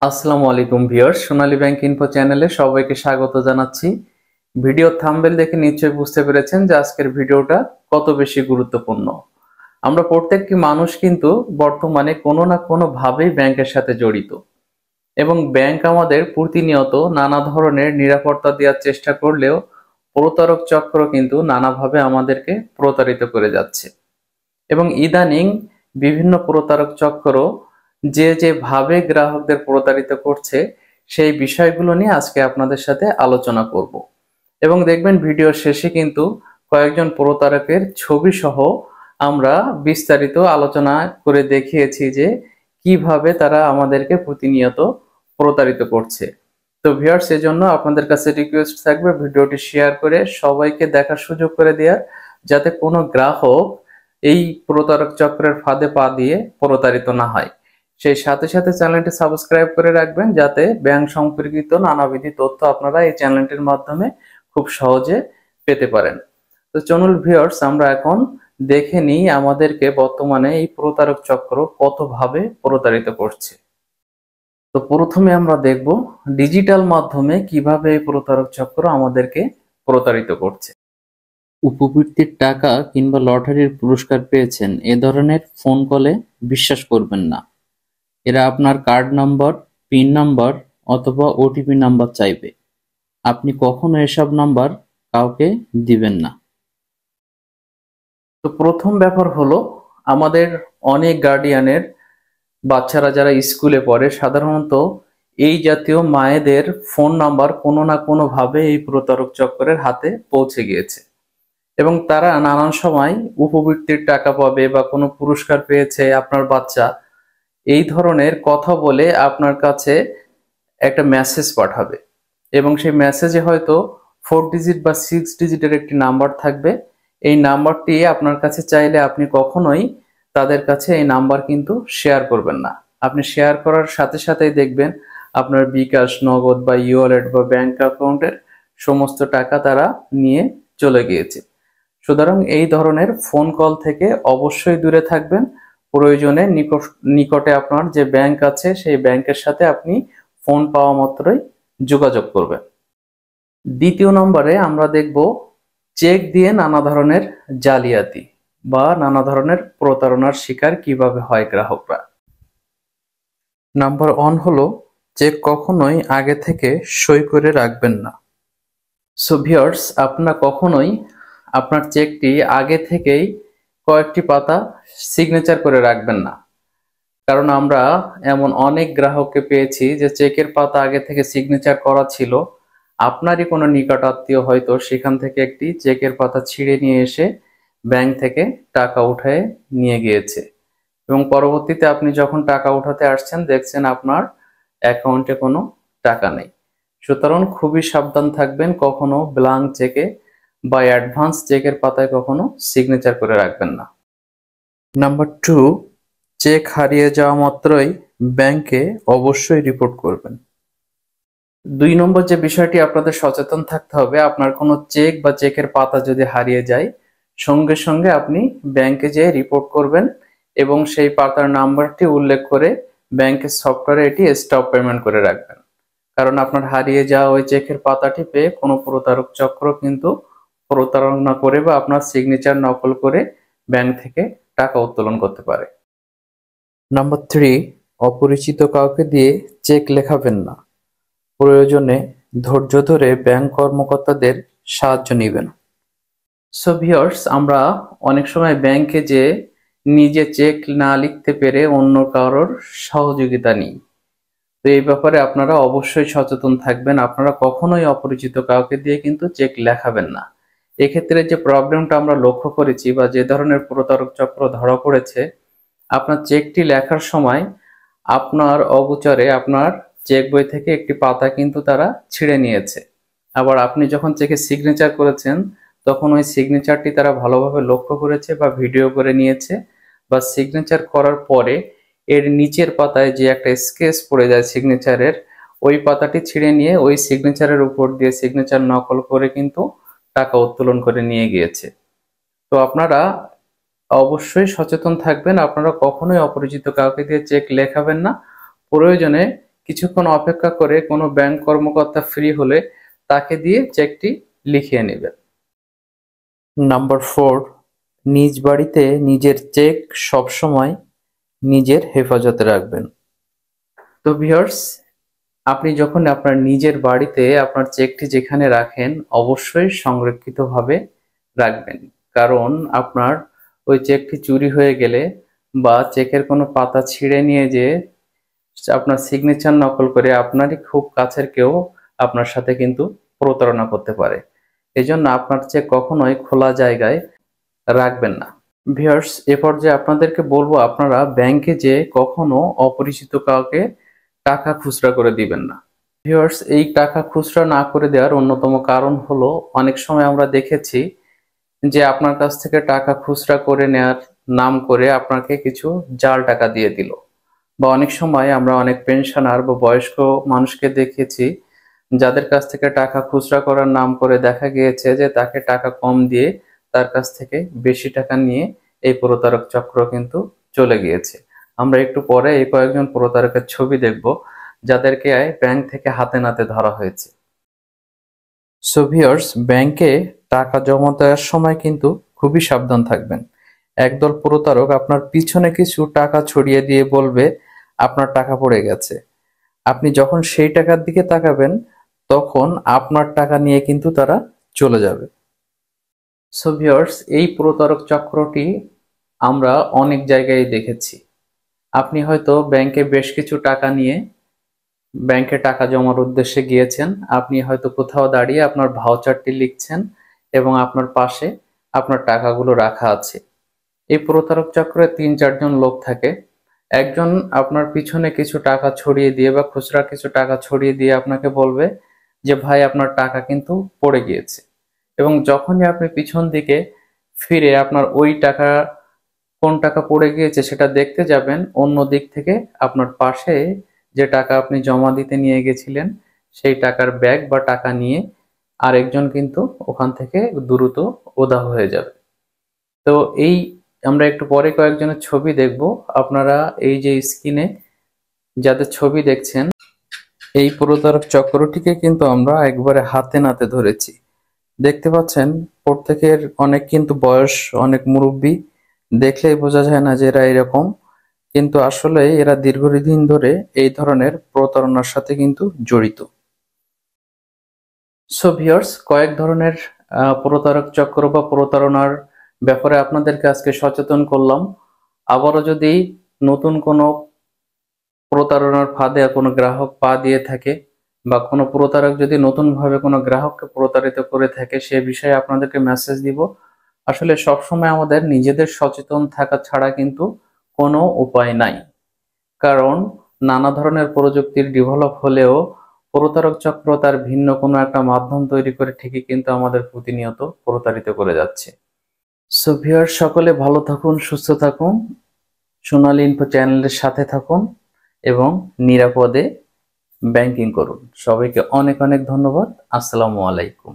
আসসালামু আলাইকুম ভিউয়ার্স, সোনালী bank info চ্যানেলে সবাইকে স্বাগত জানাচ্ছি। ভিডিও থাম্বনেল দেখে নিশ্চয়ই বুঝতে পেরেছেন যে আজকের ভিডিওটা কত বেশি গুরুত্বপূর্ণ। আমরা প্রত্যেকটি মানুষ কিন্তু বর্তমানে কোনো না কোনো ভাবেই ব্যাংকের সাথে জড়িত এবং ব্যাংক আমাদের প্রতিনিয়ত নানা ধরনের নিরাপত্তা দেওয়ার চেষ্টা করলেও প্রতারক চক্র কিন্তু নানাভাবে আমাদেরকে প্রতারিত করে যাচ্ছে এবং ইদানিং বিভিন্ন প্রতারক চক্র যে ভাবে গ্রাহকদের প্রতারিত করছে সেই বিষয়গুলো নিয়ে আজকে আপনাদের সাথে আলোচনা করব এবং দেখবেন ভিডিওর শেষে কিন্তু কয়েকজন প্রতারকের ছবি সহ আমরা বিস্তারিত আলোচনা করে দেখিয়েছি যে কিভাবে তারা আমাদেরকে প্রতিনিয়ত প্রতারিত করছে। তো ভিউয়ার্স, এজন্য আপনাদের কাছে রিকোয়েস্ট থাকবে ভিডিওটি শেয়ার করে সবাইকে দেখার সুযোগ করে দেওয়ার, যাতে কোনো গ্রাহক এই প্রতারক চক্রের ফাঁদে পা দিয়ে প্রতারিত না হয়। সেই সাথে সাথে চ্যানেলটি সাবস্ক্রাইব করে রাখবেন যাতে ব্যাংক সম্পর্কিত নানাবিধ তথ্য আপনারা এই চ্যানেলটির মাধ্যমে খুব সহজে পেতে পারেন। তো চলুন ভিউয়ার্স, আমরা এখন দেখে নিই আমাদেরকে বর্তমানে এই প্রতারক চক্র কতভাবে প্রতারিত করছে। তো প্রথমে আমরা দেখব ডিজিটাল মাধ্যমে কিভাবে এই প্রতারক চক্র আমাদেরকে প্রতারিত করছে। উপবৃত্তির টাকা কিংবা লটারির পুরস্কার পেয়েছেন, এ ধরনের ফোন কলে বিশ্বাস করবেন না। এরা আপনার কার্ড নাম্বার, পিন নাম্বার অথবা ওটিপি নাম্বার চাইবে। আপনি কখনো এসব নাম্বার কাউকে দিবেন না। তো প্রথম ব্যাপার হলো, আমাদের অনেক গার্ডিয়ানের বাচ্চারা যারা স্কুলে পড়ে সাধারণত এই জাতীয় মায়েদের ফোন নাম্বার কোনো না কোনো ভাবে এই প্রতারক চক্রের হাতে পৌঁছে গিয়েছে এবং তারা নানান সময় উপবৃত্তির টাকা পাবে বা কোনো পুরস্কার পেয়েছে আপনার বাচ্চা, এই ধরনের কথা বলে আপনার কাছে একটা মেসেজ পাঠাবে এবং সেই মেসেজে হয়তো 4 ডিজিট বা 6 ডিজিটের একটি নাম্বার থাকবে। এই নাম্বারটি আপনার কাছে চাইলে আপনি কখনোই তাদের কাছে এই নাম্বার কিন্তু শেয়ার করবেন না। আপনি শেয়ার করার সাথে সাথেই দেখবেন আপনার বিকাশ, নগদ বা ইওয়ালেট বা ব্যাংক অ্যাকাউন্টের সমস্ত টাকা তারা নিয়ে চলে গিয়েছে। সুতরাং এই ধরনের ফোন কল থেকে অবশ্যই দূরে থাকবেন। প্রয়োজনে নিকটে আপনার যে ব্যাংক আছে সেই ব্যাংকের সাথে আপনি ফোন পাওয়া মাত্রই যোগাযোগ করবেন। দ্বিতীয় নম্বরে আমরা দেখব চেক দিয়ে নানা ধরনের জালিয়াতি বা নানা ধরনের প্রতারণার শিকার কিভাবে হয় গ্রাহকরা। নাম্বার 1 হলো, চেক কখনোই আগে থেকে সই করে রাখবেন না। সো ভিউয়ার্স, আপনারা কখনোই আপনার চেকটি আগে থেকেই কয়েকটি পাতা সিগনেচার করে রাখবেন না, কারণ আমরা এমন অনেক গ্রাহককে পেয়েছি যে চেকের পাতা আগে থেকে সিগনেচার করা ছিল, আপনারই কোনো নিকট আত্মীয় হয়তো সেখান থেকে একটি চেকের পাতা ছিঁড়ে নিয়ে এসে ব্যাংক থেকে টাকা উঠায় নিয়ে গিয়েছে এবং পরবর্তীতে আপনি যখন টাকা উঠাতে আসছেন দেখছেন আপনার অ্যাকাউন্টে কোনো টাকা নেই। সুতরাং খুবই সাবধান থাকবেন, কখনো ব্ল্যাঙ্ক চেকে বা অ্যাডভান্স চেকের পাতায় কখনো সিগনেচার করে রাখবেন না। নাম্বার 2, চেক হারিয়ে যাওয়া মাত্রই ব্যাংকে অবশ্যই রিপোর্ট করবেন। 2 নম্বর যে বিষয়টি আপনাদের সচেতন থাকতে হবে, আপনার কোনো চেক বা চেকের পাতা যদি হারিয়ে যায় সঙ্গে সঙ্গে আপনি ব্যাংকে যেয়ে রিপোর্ট করবেন এবং সেই পাতার নাম্বারটি উল্লেখ করে ব্যাংকের সফটওয়্যারে এটি স্টপ পেমেন্ট করে রাখবেন। কারণ আপনার হারিয়ে যাওয়া ওই চেকের পাতাটি পেয়ে কোনো প্রতারক চক্র কিন্তু প্রতারণা করে বা আপনার সিগনেচার নকল করে ব্যাংক থেকে টাকা উত্তোলন করতে পারে। নাম্বার 3, অপরিচিত কাউকে দিয়ে চেক লেখাবেন না। প্রয়োজনে ধৈর্য ধরে ব্যাংক কর্মকর্তাদের সাহায্য নেবেন। সো ভিউয়ার্স, আমরা অনেক সময় ব্যাংকে যে নিজে চেক না লিখতে পেরে অন্য কারোর সহযোগিতা নিই। তো এই ব্যাপারে আপনারা অবশ্যই সচেতন থাকবেন। আপনারা কখনোই অপরিচিত কাউকে দিয়ে কিন্তু চেক লেখাবেন না। এক্ষেত্রে যে প্রবলেমটা আমরা লক্ষ্য করেছি বা যে ধরনের প্রতারক চক্র ধরা পড়েছে, আপনার চেকটি লেখার সময় আপনার অগোচরে আপনার চেক বই থেকে একটি পাতা কিন্তু তারা ছিঁড়ে নিয়েছে। আবার আপনি যখন চেকে সিগনেচার করেছেন তখন ওই সিগনেচারটি তারা ভালোভাবে লক্ষ্য করেছে বা ভিডিও করে নিয়েছে, বা সিগনেচার করার পরে এর নিচের পাতায় যে একটা স্কেচ পড়ে যায় সিগনেচারের, ওই পাতাটি ছিঁড়ে নিয়ে ওই সিগনেচারের উপর দিয়ে সিগনেচার নকল করে কিন্তু টাকা উত্তোলন করে নিয়ে গিয়েছে। তো আপনারা অবশ্যই সচেতন থাকবেন, আপনারা কখনোই অপরিচিত কাউকে দিয়ে চেক লেখাবেন না। প্রয়োজনে কিছুক্ষণ অপেক্ষা করে কোনো ব্যাংক কর্মকর্তা ফ্রি হলে তাকে দিয়ে চেকটি লিখিয়ে নেবেন। নাম্বার 4, নিজ বাড়িতে নিজের চেক সবসময় নিজের হেফাজতে রাখবেন। তো ভিউয়ার্স, আপনি যখন আপনার নিজের বাড়িতে আপনার চেকটি যেখানে রাখেন অবশ্যই সংরক্ষিতভাবে রাখবেন, কারণ আপনার ওই চেকটি চুরি হয়ে গেলে বা চেকের কোনো পাতা ছিঁড়ে নিয়ে যে আপনার সিগনেচার নকল করে আপনারই খুব কাছের কেউ আপনার সাথে কিন্তু প্রতারণা করতে পারে। এজন্য আপনার চেক কখনোই খোলা জায়গায় রাখবেন না। ভিউয়ার্স, এ পর্যায়ে আপনাদেরকে বলবো আপনারা ব্যাংকে যে কখনো অপরিচিত কাউকে টাকা খুচরা করে দিবেন না। ভিউয়ার্স, এই টাকা খুচরা না করে দেওয়ার অন্যতম কারণ হলো অনেক সময় আমরা দেখেছি যে আপনার কাছ থেকে টাকা খুচরা করে নেয়ার নাম করে আপনাকে কিছু জাল টাকা দিয়ে দিল, বা অনেক সময় আমরা অনেক পেনশনার বা বয়স্ক মানুষকে দেখেছি যাদের কাছ থেকে টাকা খুচরা করার নাম করে দেখা গিয়েছে যে তাকে টাকা কম দিয়ে তার কাছ থেকে বেশি টাকা নিয়ে এই প্রতারক চক্র কিন্তু চলে গিয়েছে। আমরা একটু পরে এই কয়েকজন প্রতারকের ছবি দেখব যাদেরকে ব্যাংক থেকে হাতে নাতে ধরা হয়েছে। সো ভিউয়ার্স, ব্যাংকে টাকা জমা দেওয়ার সময় কিন্তু খুবই সাবধান থাকবেন। একদল প্রতারক আপনার পিছনে কিছু টাকা ছড়িয়ে দিয়ে বলবে আপনার টাকা পড়ে গেছে। আপনি যখন সেই টাকার দিকে তাকাবেন তখন আপনার টাকা নিয়ে কিন্তু তারা চলে যাবে। সো ভিউয়ার্স, এই প্রতারক চক্রটি আমরা অনেক জায়গায় দেখেছি। আপনি হয়তো ব্যাংকে বেশ কিছু টাকা নিয়ে ব্যাংকে টাকা জমার উদ্দেশ্যে গিয়েছেন। আপনি হয়তো কোথাও দাঁড়িয়ে আপনার ভাউচারটি লিখছেন এবং আপনার পাশে আপনার টাকাগুলো রাখা আছে। এই প্রতারক চক্রে 3-4 জন লোক থাকে। একজন আপনার পিছনে কিছু টাকা ছড়িয়ে দিয়ে বা খুচরা কিছু টাকা ছড়িয়ে দিয়ে আপনাকে বলবে যে ভাই আপনার টাকা কিন্তু পড়ে গিয়েছে, এবং যখনই আপনি পিছন দিকে ফিরে আপনার ওই টাকা কোন টাকা পড়ে গিয়েছে সেটা দেখতে যাবেন, অন্য দিক থেকে আপনার পাশে যে টাকা আপনি জমা দিতে নিয়ে গেছিলেন সেই টাকার ব্যাগ বা টাকা নিয়ে আরেকজন কিন্তু ওখান থেকে দ্রুত উধাও হয়ে যাবে। তো এই আমরা একটু পরে কয়েকজনের ছবি দেখব। আপনারা এই যে স্ক্রিনে যাদের ছবি দেখছেন, এই প্রতারক চক্রটিকে কিন্তু আমরা একবারে হাতে নাতে ধরেছি। দেখতে পাচ্ছেন প্রত্যেকের অনেক কিন্তু বয়স অনেক মুরব্বী, দেখলেই বোঝা যায় না যে এরা এরকম, কিন্তু আসলে এরা দীর্ঘদিন ধরে এই ধরনের প্রতারণার সাথে কিন্তু জড়িত। সো ভিউয়ার্স, কয়েক ধরনের প্রতারক চক্র বা প্রতারণার ব্যাপারে আপনাদেরকে আজকে সচেতন করলাম। আবারও যদি নতুন কোনো প্রতারণার ফাঁদে কোনো গ্রাহক পা দিয়ে থাকে বা কোনো প্রতারক যদি নতুনভাবে কোনো গ্রাহককে প্রতারিত করে থাকে সে বিষয়ে আপনাদেরকে মেসেজ দিব। আসলে সবসময় আমাদের নিজেদের সচেতন থাকা ছাড়া কিন্তু কোনো উপায় নাই, কারণ নানা ধরনের প্রযুক্তির ডেভেলপ হলেও প্রতারক চক্র তার ভিন্ন কোনো একটা মাধ্যম তৈরি করে ঠিকই কিন্তু আমাদের প্রতিনিয়ত প্রতারিত করে যাচ্ছে। সো ভিউয়ার, সকলে ভালো থাকুন, সুস্থ থাকুন, সোনালী ইনফো চ্যানেলের সাথে থাকুন এবং নিরাপদে ব্যাংকিং করুন। সবাইকে অনেক অনেক ধন্যবাদ। আসসালামু আলাইকুম।